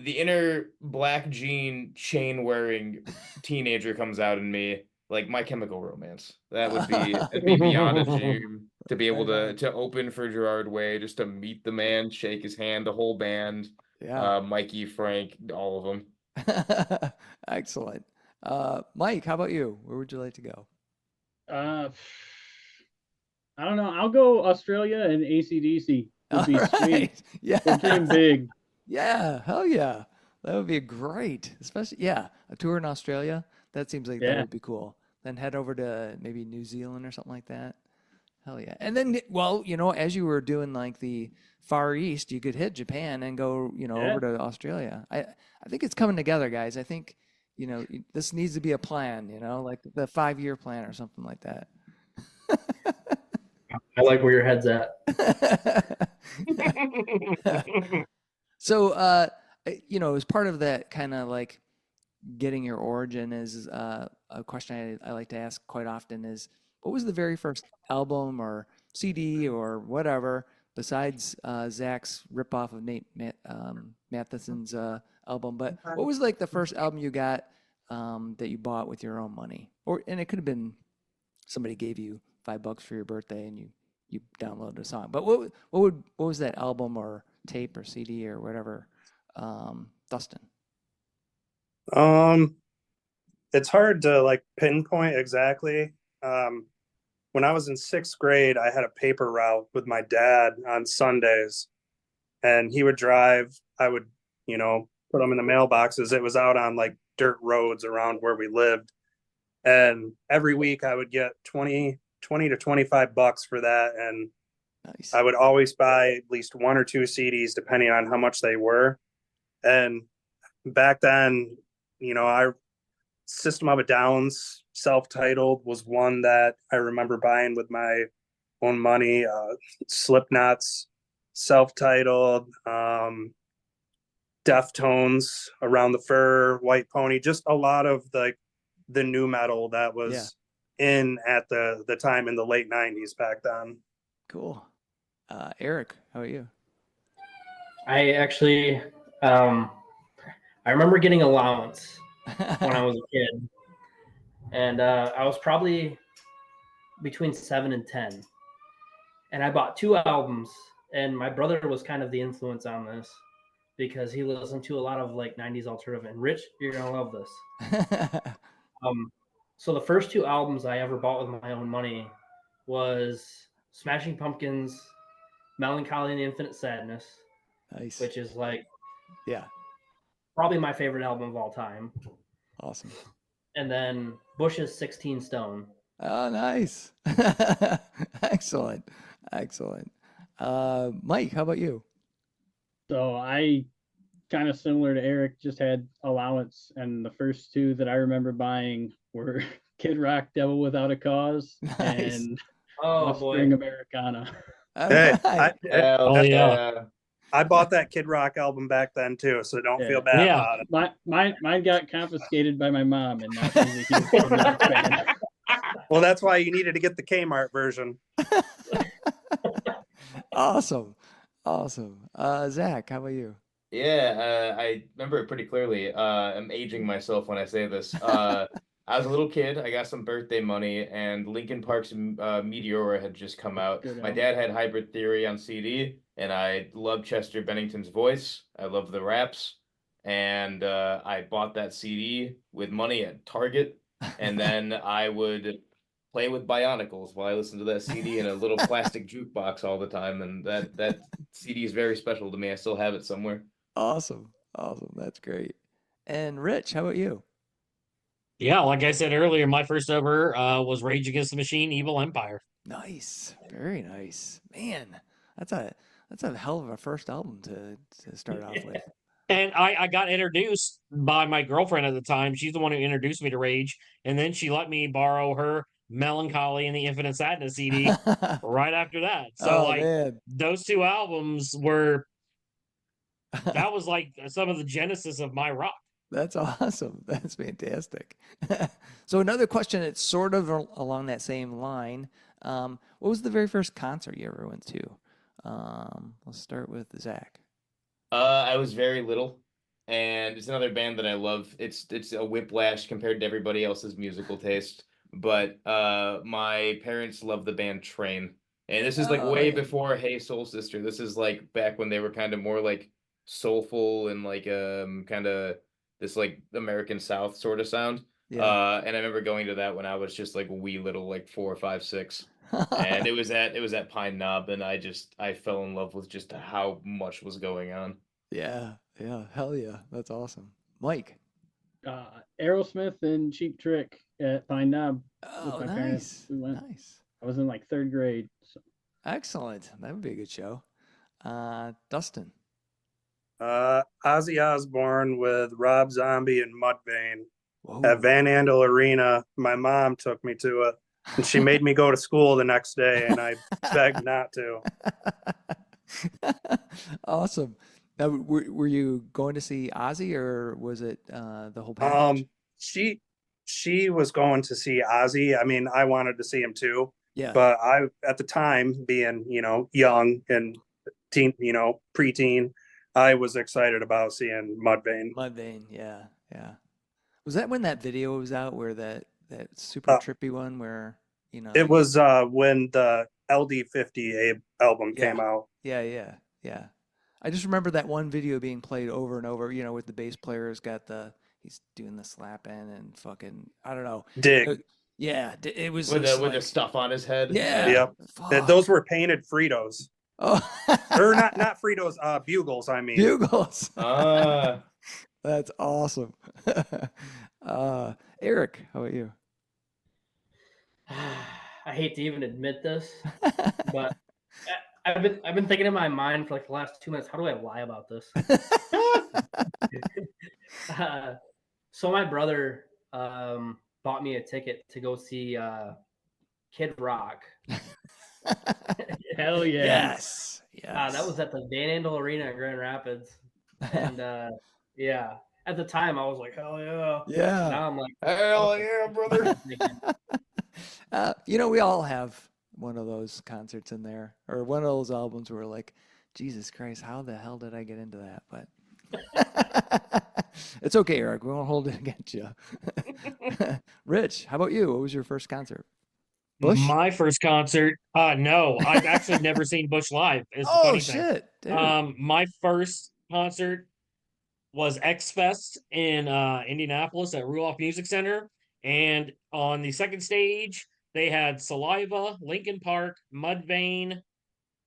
inner black jean chain wearing teenager comes out in me, like My Chemical Romance. It'd be beyond a dream to be able Right to on. to open for Gerard Way, just to meet the man, shake his hand, the whole band, Yeah. Mikey, Frank, all of them. Excellent. Mike, how about you? Where would you like to go? Uh, I don't know. I'll go Australia and ACDC would All be sweet. right. Yeah. We'll dream big. Yeah. Hell yeah. That would be great. Especially, yeah, a tour in Australia. That seems like that Yeah. would be cool. Then head over to maybe New Zealand or something like that. Hell yeah. And then, well, as you were doing like the Far East, you could hit Japan and go, over Yeah. to Australia. I think it's coming together, guys. I think, this needs to be a plan, like the 5-year plan or something like that. I like where your head's at. So, as part of that kind of like getting your origin is a question I like to ask quite often is, what was the very first album or CD or whatever besides Zach's ripoff of Nate Matheson's album? But what was like the first album you got that you bought with your own money? And it could have been somebody gave you $5 for your birthday and you downloaded a song. But what was that album or tape or CD or whatever, Dustin? Um, it's hard to like pinpoint exactly. Um, when I was in 6th grade, I had a paper route with my dad on Sundays, and he would drive. I would, you know, put them in the mailboxes. It was out on like dirt roads around where we lived. And every week I would get 20 to $25 for that. And Nice. I would always buy at least 1 or 2 CDs, depending on how much they were. And back then, I System of a Down's self-titled was one that I remember buying with my own money. Slipknot's self-titled, Deftones, Around the Fur, White Pony, just a lot of the new metal that Yeah. was in at the time in the late 90s back then. Cool. Erik, how about you? I actually, I remember getting allowance when I was a kid, and I was probably between 7 and 10, and I bought 2 albums. And my brother was kind of the influence on this because he listened to a lot of like 90s alternative. And Rich, you're gonna love this. So the first 2 albums I ever bought with my own money was Smashing Pumpkins, Melancholy and Infinite Sadness, Nice. which is like Yeah. probably my favorite album of all time. Awesome. And then Bush's 16 Stone. Oh, nice. Excellent. Excellent. Mike, how about you? So I kind of similar to Erik, just had allowance, and the first two that I remember buying were Kid Rock, Devil Without a Cause, Nice. and Oh Offspring boy. Americana. All Hey, right. Oh, yeah. I bought that Kid Rock album back then too, so don't Yeah. feel bad Yeah. about it. Mine got confiscated by my mom, and now she's a huge Kid Rock fan. Well, that's why you needed to get the Kmart version. Awesome. Awesome. Zach, how about you? Yeah, I remember it pretty clearly. I'm aging myself when I say this. I was a little kid. I got some birthday money, and Linkin Park's Meteora had just come out. Good My album. dad had Hybrid Theory on CD, and I loved Chester Bennington's voice. I loved the raps, and I bought that CD with money at Target, and then I would play with Bionicles while I listened to that CD in a little plastic jukebox all the time, and that CD is very special to me. I still have it somewhere. Awesome. Awesome. That's great. And Rich, how about you? Yeah, like I said earlier, my first ever was Rage Against the Machine, Evil Empire. Nice. Very nice. Man, that's a hell of a first album to start off with. And I got introduced by my girlfriend at the time. She's the one who introduced me to Rage. And then she let me borrow her Melancholy and the Infinite Sadness CD right after that. So, Oh like, man. those two albums were, that was like some of the genesis of my rock. That's awesome. That's fantastic. So another question, it's sort of along that same line. What was the very first concert you ever went to? Let's start with Zach. I was very little, and it's another band that I love. It's a whiplash compared to everybody else's musical taste. But my parents love the band Train, and this is like Oh way yeah. before Hey Soul Sister. This is like back when they were kind of more like soulful and like kind of this like American South sort of sound. Yeah. And I remember going to that when I was just like wee little, like 4, 5, 6. And it was at Pine Knob, and I fell in love with just how much was going on. Yeah. Yeah. Hell yeah. That's awesome. Myke. Aerosmith and Cheap Trick at Pine Knob with Oh, my parents. nice. We went. Nice. I was in like third grade. So. Excellent. That would be a good show. Dustin. Ozzy Osbourne with Rob Zombie and Mudvayne at Whoa. Van Andel Arena. My mom took me to it, and she made me go to school the next day, and I begged not to. Awesome. Now, were you going to see Ozzy, or was it the whole package? She was going to see Ozzy. I mean, I wanted to see him too, Yeah. but I, at the time, being young and preteen, I was excited about seeing Mudvayne. Mudvayne. Yeah. Yeah. Was that when that video was out where that super trippy one where, It was when the LD50 album yeah. came out. Yeah, yeah, yeah. I just remember that one video being played over and over, with the bass player's got he's doing the slap in and fucking, I don't know. Dig. Yeah, it was With just the like, stuff on his head. yeah, Yep. fuck. Those were painted Fritos. Oh, Or not Fritos, Bugles, I mean. bugles. Ah. That's awesome. Erik, how about you? I hate to even admit this, but I've been thinking in my mind for like the last 2 minutes. How do I lie about this? So my brother bought me a ticket to go see Kid Rock. Hell yeah. Yes. Yes. That was at the Van Andel Arena in Grand Rapids, and yeah, at the time I was like, hell yeah. Yeah. Now I'm like, Hell yeah, brother. We all have one of those concerts in there, or one of those albums where we're like, Jesus Christ, how the hell did I get into that? But it's okay, Erik. We won't hold it against you. Rich, how about you? What was your first concert? Bush? My first concert, no, I've actually never seen Bush live. Is the Oh funny thing. shit, dude. My first concert was X Fest in Indianapolis at Ruoff Music Center, and on the second stage they had Saliva, Linkin Park, Mudvayne.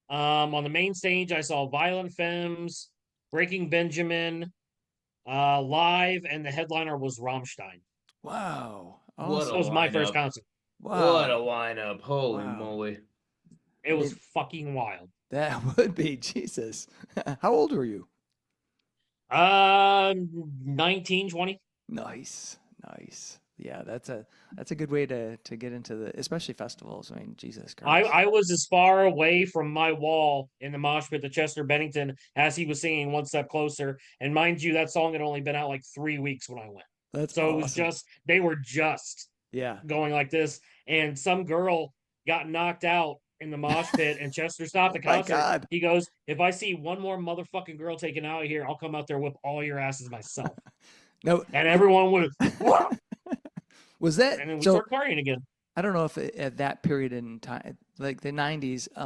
On the main stage, I saw Violent Femmes, Breaking Benjamin, live, and the headliner was Rammstein. Wow. What That Awesome. was my first lineup. concert. Wow. What a lineup. Holy Wow. moly. It was fucking wild. That would be Jesus. How old were you? 19, 20. Nice. Yeah, that's a good way to get into the, especially festivals. I mean, Jesus Christ. I was as far away from my wall in the mosh pit to Chester Bennington as he was singing One Step Closer. And mind you, that song had only been out like 3 weeks when I went. That's so awesome. It was just, they were just going like this. And some girl got knocked out in the mosh pit and Chester stopped the concert. My God. He goes, if I see one more motherfucking girl taken out of here, I'll come out there and whip all your asses myself. No. And everyone went, wow. Was that, and then we start partying again. I don't know if at that period in time, like the 90s, I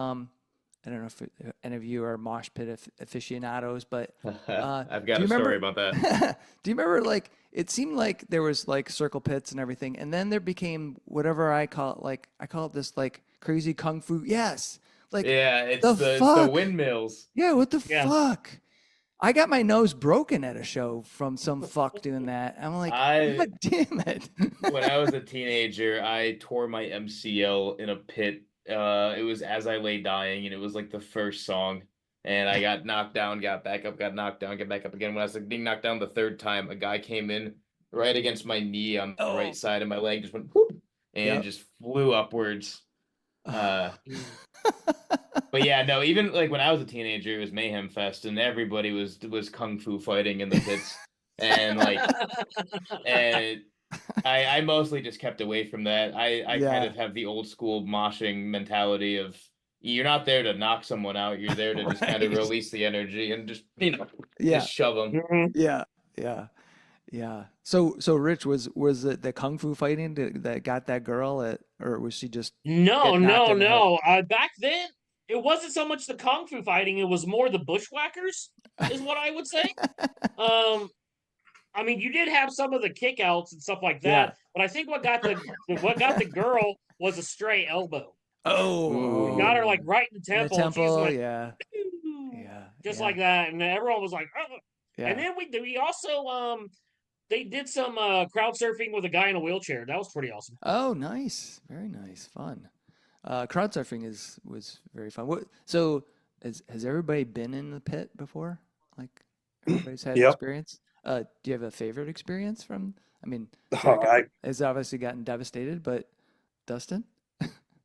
don't know if any of you are mosh pit aficionados, but I've got a story about that. Do you remember, like, it seemed like there was like circle pits and everything, and then there became whatever I call it, like I call it this like crazy kung fu. Yes, like it's the windmills. Yeah, what the fuck? I got my nose broken at a show from some fuck doing that. I'm like, God damn it. When I was a teenager, I tore my MCL in a pit. It was As I Lay Dying, and it was like the first song. And I got knocked down, got back up, got knocked down, got back up again. When I was like being knocked down the third time, a guy came in right against my knee on the right side, and my leg just went whoop, and just flew upwards. But yeah, no, even like when I was a teenager, it was Mayhem Fest, and everybody was kung fu fighting in the pits, and like, and I mostly just kept away from that. I kind of have the old school moshing mentality of you're not there to knock someone out, you're there to just kind of release the energy and just just shove them. Yeah. So Rich, was it the kung fu fighting that got that girl or was she just No. Back then, it wasn't so much the kung fu fighting; it was more the bushwhackers, is what I would say. I mean, you did have some of the kickouts and stuff like that, but I think what got the girl was a stray elbow. Oh, it got her like right in the temple. And she just went, just like that, and everyone was like, oh. And then we also they did some crowd surfing with a guy in a wheelchair. That was pretty awesome. Oh, nice, very nice, fun. Crowd surfing was very fun. So has everybody been in the pit before? Like everybody's had experience. Do you have a favorite experience from? I mean, Zack has obviously gotten devastated, but Dustin?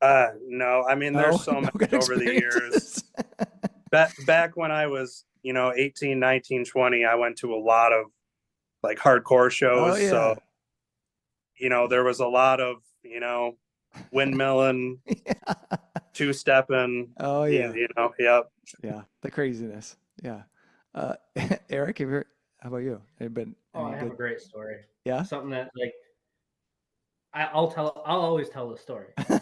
No. I mean, there's so many over the years. Back when I was, 18, 19, 20, I went to a lot of like hardcore shows. So, there was a lot of, windmilling, two-stepping. Oh yeah. Yep. Yeah. The craziness. Yeah. Erik, how about you? I have a great story. Yeah. Something that like I'll always tell the story. So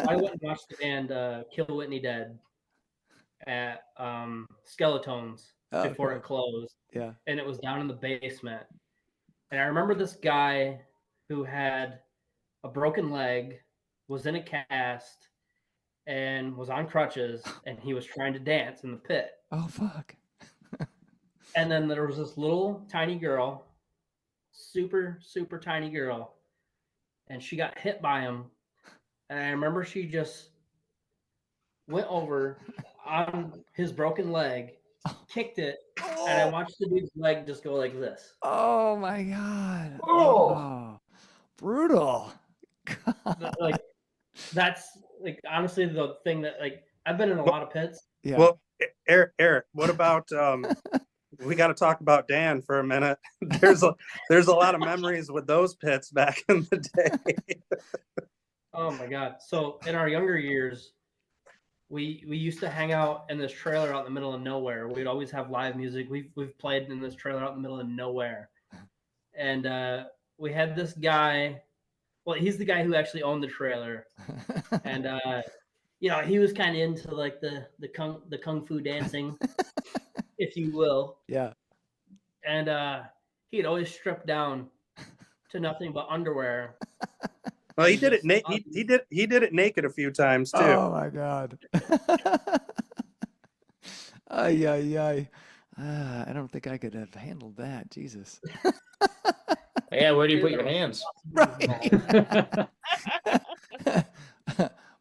I went and watched the band Kill Whitney Dead at Skeletones before it closed. Yeah. And it was down in the basement. And I remember this guy who had a broken leg, was in a cast, and was on crutches, and he was trying to dance in the pit. Oh, fuck. And then there was this little tiny girl, super, super tiny girl, and she got hit by him. And I remember she just went over on his broken leg, kicked it, and I watched the dude's leg just go like this. Oh, my God. Oh, brutal. God. Like, that's, like, honestly the thing that, like, I've been in a lot of pits. Yeah. Well, Erik, what about we got to talk about Dan for a minute. There's a lot of memories with those pits back in the day. Oh my God. So in our younger years, we used to hang out in this trailer out in the middle of nowhere. We'd always have live music. We've played in this trailer out in the middle of nowhere. And we had this guy, well, he's the guy who actually owned the trailer. And he was kind of into like the kung fu dancing, if you will. Yeah. And he'd always strip down to nothing but underwear. Well, he did it. He did it naked a few times too. Oh my God. Ay. I don't think I could have handled that. Jesus. Yeah, where do you put your hands? Right.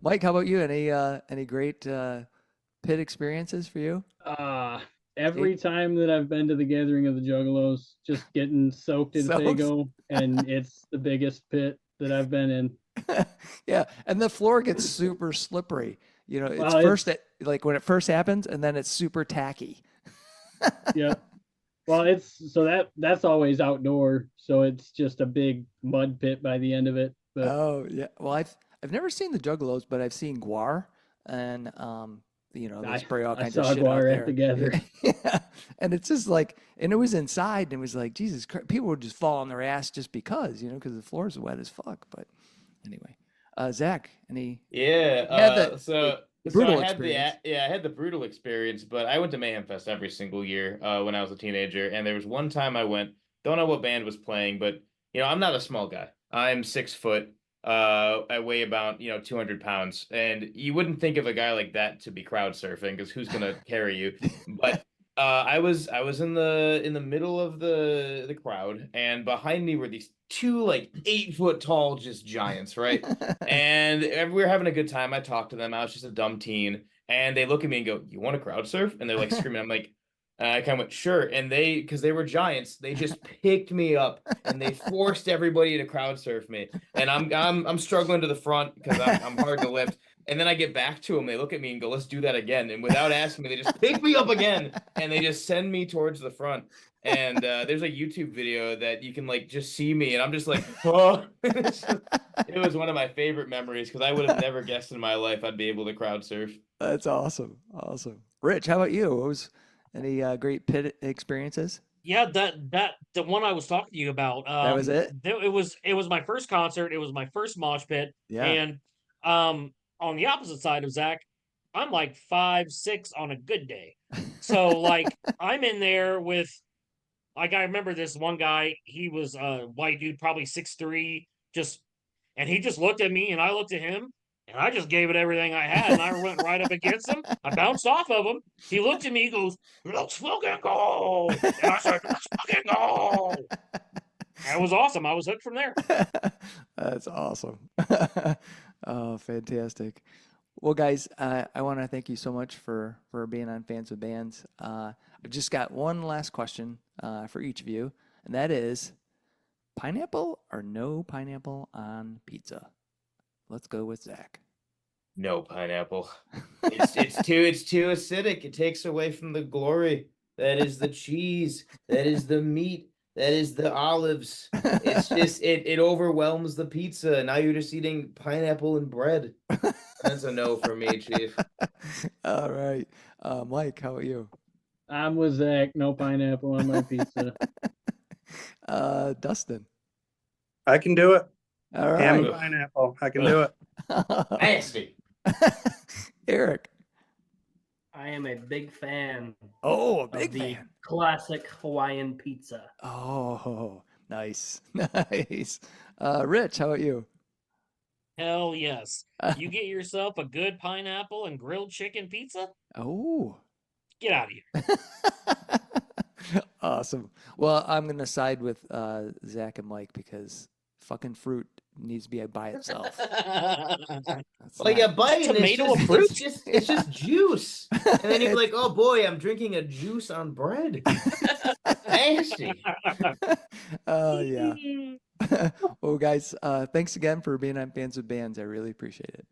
Myke, how about you? Any great pit experiences for you? Every time that I've been to the Gathering of the Juggalos, just getting soaked in Soaked? Fago, and it's the biggest pit that I've been in. Yeah, and the floor gets super slippery. It's Well, first like when it first happens, and then it's super tacky. Yeah. Well, that's always outdoor, so it's just a big mud pit by the end of it. But Oh yeah. Well, I've never seen the Juggalos, but I've seen Guar, and they I, spray all I kinds of saw shit out Guar at the there. Gathering. Yeah, and it's just like, and it was inside, and it was like, Jesus Christ, people would just fall on their ass just because, because the floor is wet as fuck. But anyway, Zach, any? Yeah. Yeah, the So I brutal had experience. I had the brutal experience, but I went to Mayhem Fest every single year when I was a teenager, and there was one time I went. Don't know what band was playing, but I'm not a small guy. I'm 6 foot. I weigh about 200 pounds, and you wouldn't think of a guy like that to be crowd surfing because who's gonna carry you? But I was in the middle of the crowd, and behind me were these two like 8 foot tall just giants, right? And we were having a good time. I talked to them. I was just a dumb teen. And they look at me and go, "You want to crowd surf?" And they're like screaming. I'm like, I kind of went, "Sure." And because they were giants, they just picked me up and they forced everybody to crowd surf me. And I'm struggling to the front because I'm hard to lift. And then I get back to them. They look at me and go, "Let's do that again." And without asking me, they just pick me up again and they just send me towards the front. And there's a YouTube video that you can like just see me, and I'm just like, oh. It was one of my favorite memories because I would have never guessed in my life I'd be able to crowd surf. That's awesome. Awesome. Rich, how about you? What was any great pit experiences? Yeah, that the one I was talking to you about. That was it? It was my first concert. It was my first mosh pit, Yeah. and on the opposite side of Zach, I'm like 5'6" on a good day. So like I'm in there with, like, I remember this one guy. He was a white dude, probably 6'3", and he just looked at me, and I looked at him, and I just gave it everything I had, and I went right up against him. I bounced off of him. He looked at me, he goes, "Let's fucking go!" And I said, "Let's fucking go!" And it was awesome. I was hooked from there. That's awesome. Oh, fantastic. Well, guys, I want to thank you so much for being on Fans with Bands. I've just got one last question for each of you, and that is, pineapple or no pineapple on pizza? Let's go with Zach. No pineapple. It's too acidic. It takes away from the glory. That is the cheese. That is the meat. That is the olives. It's just it overwhelms the pizza. Now you're just eating pineapple and bread. That's a no for me, Chief. All right. Myke, how about you? I'm with Zach. No pineapple on my pizza. Dustin. I can do it. All Ham right. and pineapple. I can do it. Nasty. Eric. I am a big fan Oh, a of big the fan. classic Hawaiian pizza. Oh, nice. Nice. Rich, how about you? Hell yes. You get yourself a good pineapple and grilled chicken pizza? Oh. Get out of here. Awesome. Well, I'm going to side with Zach and Myke because fucking fruit needs to be by itself. That's Like not- a bite, and Tomato and fruit? it's just juice. And then you're like, oh boy, I'm drinking a juice on bread. Nasty. Oh, yeah. Well, guys, thanks again for being on Fans with Bands. I really appreciate it.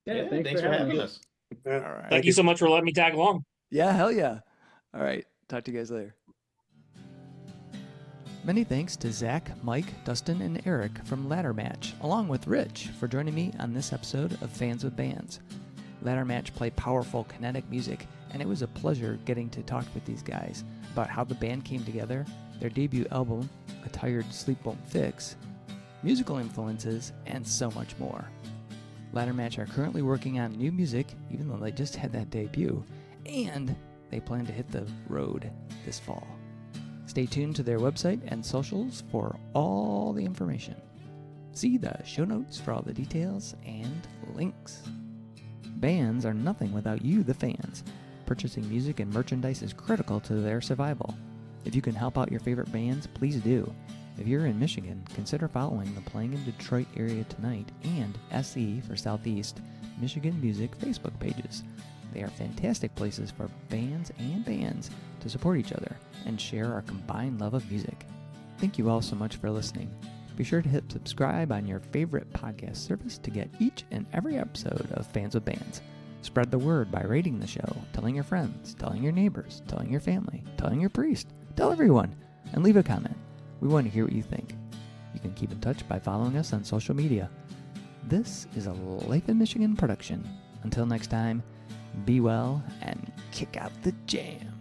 Yeah, thanks for having us. Yeah. All right. Thank you so much for letting me tag along. Yeah, hell yeah. All right. Talk to you guys later. Many thanks to Zach, Myke, Dustin, and Erik from Laddermatch, along with Rich, for joining me on this episode of Fans with Bands. Laddermatch play powerful, kinetic music, and it was a pleasure getting to talk with these guys about how the band came together, their debut album, A Tired Sleep Won't Fix, musical influences, and so much more. Laddermatch are currently working on new music, even though they just had that debut, and they plan to hit the road this fall. Stay tuned to their website and socials for all the information. See the show notes for all the details and links. Bands are nothing without you, the fans. Purchasing music and merchandise is critical to their survival. If you can help out your favorite bands, please do. If you're in Michigan, consider following the Playing in Detroit area tonight and SE for Southeast Michigan Music Facebook pages. They are fantastic places for bands and bands to support each other and share our combined love of music. Thank you all so much for listening. Be sure to hit subscribe on your favorite podcast service to get each and every episode of Fans with Bands. Spread the word by rating the show, telling your friends, telling your neighbors, telling your family, telling your priest, tell everyone, and leave a comment. We want to hear what you think. You can keep in touch by following us on social media. This is a Life in Michigan production. Until next time, be well and kick out the jam.